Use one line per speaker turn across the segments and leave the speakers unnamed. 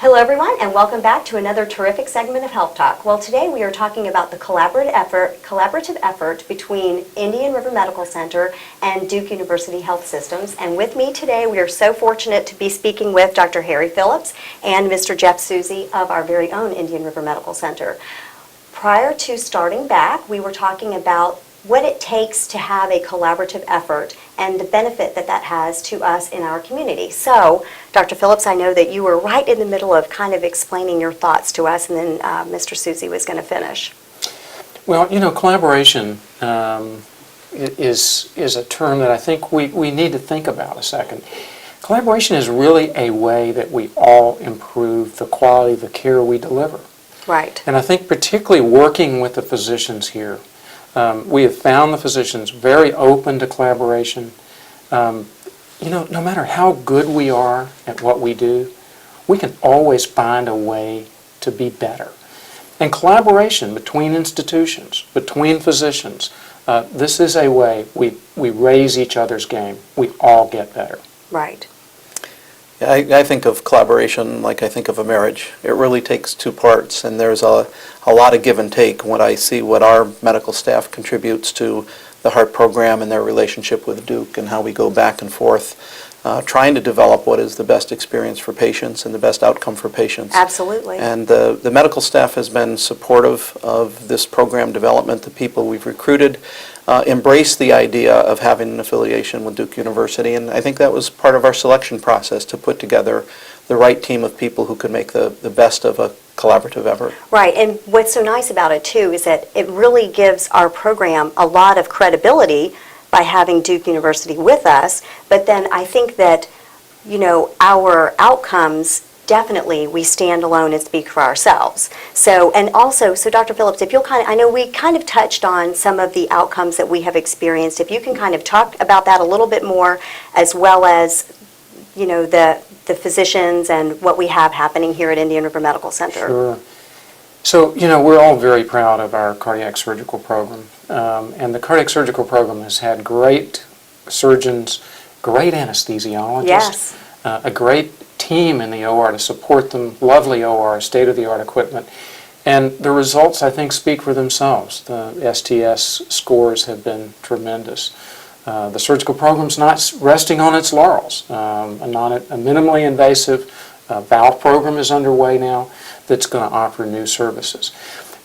Hello everyone, and welcome back to another terrific segment of Health Talk. Well, today we are talking about the collaborative effort between Indian River Medical Center and Duke University Health Systems. And with me today, we are so fortunate to be speaking with Dr. Harry Phillips and Mr. Jeff Susi of our very own Indian River Medical Center. Prior to starting back, we were talking about what it takes to have a collaborative effort and the benefit that that has to us in our community. So, Dr. Phillips, I know that you were right in the middle of kind of explaining your thoughts to us, and then Mr. Susi was going to finish.
Well, you know, collaboration is a term that I think we need to think about a second. Collaboration is really a way that we all improve the quality of the care we deliver.
Right.
And I think particularly working with the physicians here, we have found the physicians very open to collaboration. You know, no matter how good we are at what we do, we can always find a way to be better. And collaboration between institutions, between physicians, this is a way we raise each other's game. We all get better.
Right.
I think of collaboration like I think of a marriage. It really takes two parts, and there's a lot of give and take when I see what our medical staff contributes to the heart program and their relationship with Duke and how we go back and forth trying to develop what is the best experience for patients and the best outcome for patients.
Absolutely.
And the medical staff has been supportive of this program development. The people we've recruited embrace the idea of having an affiliation with Duke University, and I think that was part of our selection process to put together the right team of people who could make the best of a collaborative effort.
Right, and what's so nice about it too is that it really gives our program a lot of credibility by having Duke University with us, but then I think that, you know, our outcomes, definitely we stand alone and speak for ourselves. So, and also, so Dr. Phillips, if you'll I know we kind of touched on some of the outcomes that we have experienced. If you can kind of talk about that a little bit more, as well as, you know, the physicians and what we have happening here at Indian River Medical Center.
Sure. So, you know, we're all very proud of our cardiac surgical program. And the cardiac surgical program has had great surgeons, great anesthesiologists,
yes,
a great team in the OR to support them, lovely OR, state-of-the-art equipment. And the results, I think, speak for themselves. The STS scores have been tremendous. The surgical program's not resting on its laurels. A minimally invasive valve program is underway now that's going to offer new services.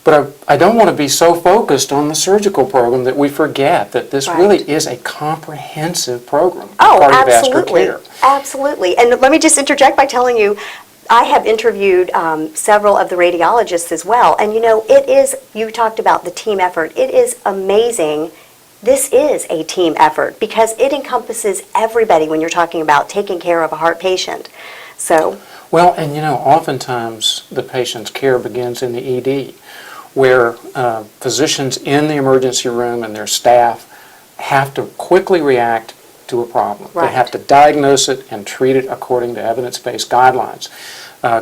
But I don't want to be so focused on the surgical program that we forget that this really is a comprehensive program of cardiovascular care.
Absolutely. And let me just interject by telling you, I have interviewed several of the radiologists as well. And you know, it is, you talked about the team effort. It is amazing. This is a team effort because it encompasses everybody when you're talking about taking care of a heart patient. So.
Well, and you know, oftentimes the patient's care begins in the ED, where physicians in the emergency room and their staff have to quickly react to a problem.
Right.
They have to diagnose it and treat it according to evidence-based guidelines.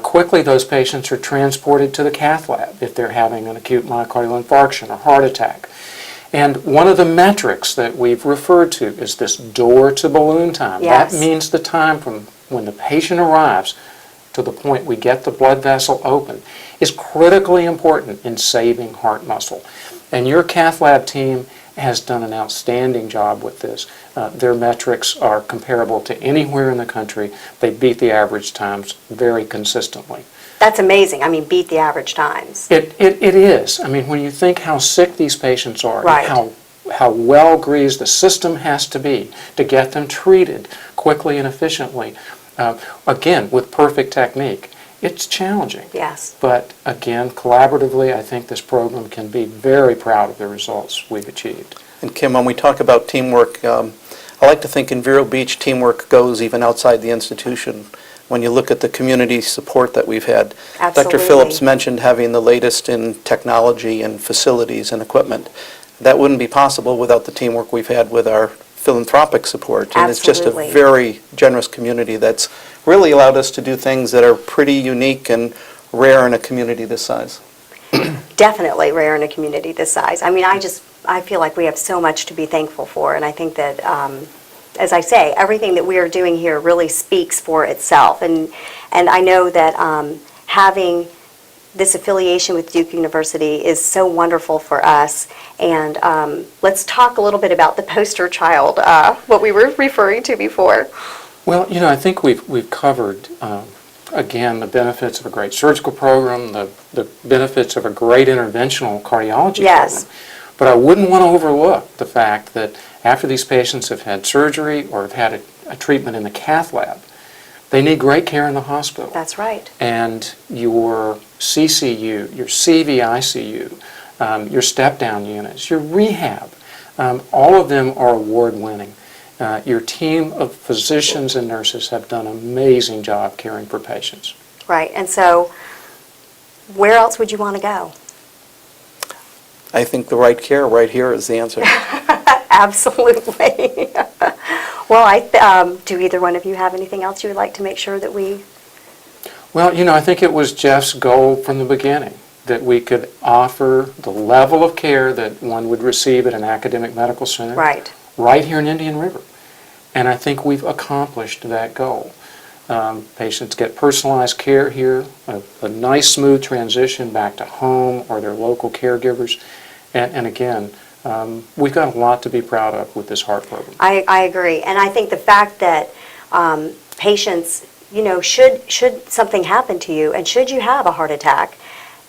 Quickly, those patients are transported to the cath lab if they're having an acute myocardial infarction or heart attack. And one of the metrics that we've referred to is this door-to-balloon time.
Yes.
That means the time from when the patient arrives to the point we get the blood vessel open is critically important in saving heart muscle. And your cath lab team has done an outstanding job with this. Their metrics are comparable to anywhere in the country. They beat the average times very consistently.
That's amazing. I mean, beat the average times.
It is. I mean, when you think how sick these patients are,
right,
and how well greased the system has to be to get them treated quickly and efficiently, again, with perfect technique, it's challenging.
Yes.
But again, collaboratively, I think this program can be very proud of the results we've achieved.
And Kim, when we talk about teamwork, I like to think in Vero Beach, teamwork goes even outside the institution. When you look at the community support that we've had,
absolutely.
Dr. Phillips mentioned having the latest in technology and facilities and equipment. That wouldn't be possible without the teamwork we've had with our philanthropic support. And it's just a very generous community that's really allowed us to do things that are pretty unique and rare in a community this size.
Definitely rare in a community this size. I mean, I feel like we have so much to be thankful for, and I think that as I say, everything that we are doing here really speaks for itself. And I know that having this affiliation with Duke University is so wonderful for us. And let's talk a little bit about the poster child, what we were referring to before.
Well, I think we've covered, again, the benefits of a great surgical program, the benefits of a great interventional cardiology
Yes.
program. But I wouldn't want to overlook the fact that after these patients have had surgery or have had a treatment in the cath lab, they need great care in the hospital.
That's right.
And your CCU, your CVICU, your step-down units, your rehab, all of them are award-winning. Your team of physicians and nurses have done an amazing job caring for patients.
Right. And so where else would you want to go?
I think the right care right here is the answer.
Absolutely. Well, do either one of you have anything else you would like to make sure that we...
Well, I think it was Jeff's goal from the beginning that we could offer the level of care that one would receive at an academic medical center right here in Indian River. And I think we've accomplished that goal. Patients get personalized care here, a nice smooth transition back to home or their local caregivers. And again, we've got a lot to be proud of with this heart program.
I agree. And I think the fact that patients, should something happen to you and should you have a heart attack,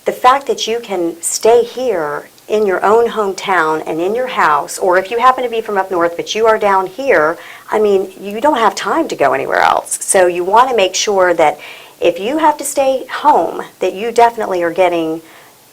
the fact that you can stay here in your own hometown and in your house, or if you happen to be from up north but you are down here, you don't have time to go anywhere else. So you want to make sure that if you have to stay home, that you definitely are getting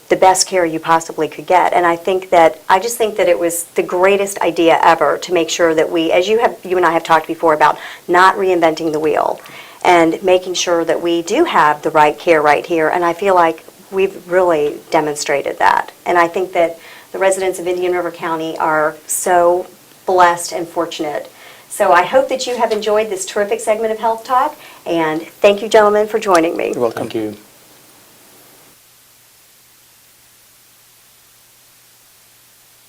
the best care you possibly could get. And I just think that it was the greatest idea ever to make sure that we, as you and I have talked before about not reinventing the wheel and making sure that we do have the right care right here. And I feel like we've really demonstrated that. And I think that the residents of Indian River County are so blessed and fortunate. So I hope that you have enjoyed this terrific segment of Health Talk, and thank you, gentlemen, for joining me.
You're welcome.
Thank you.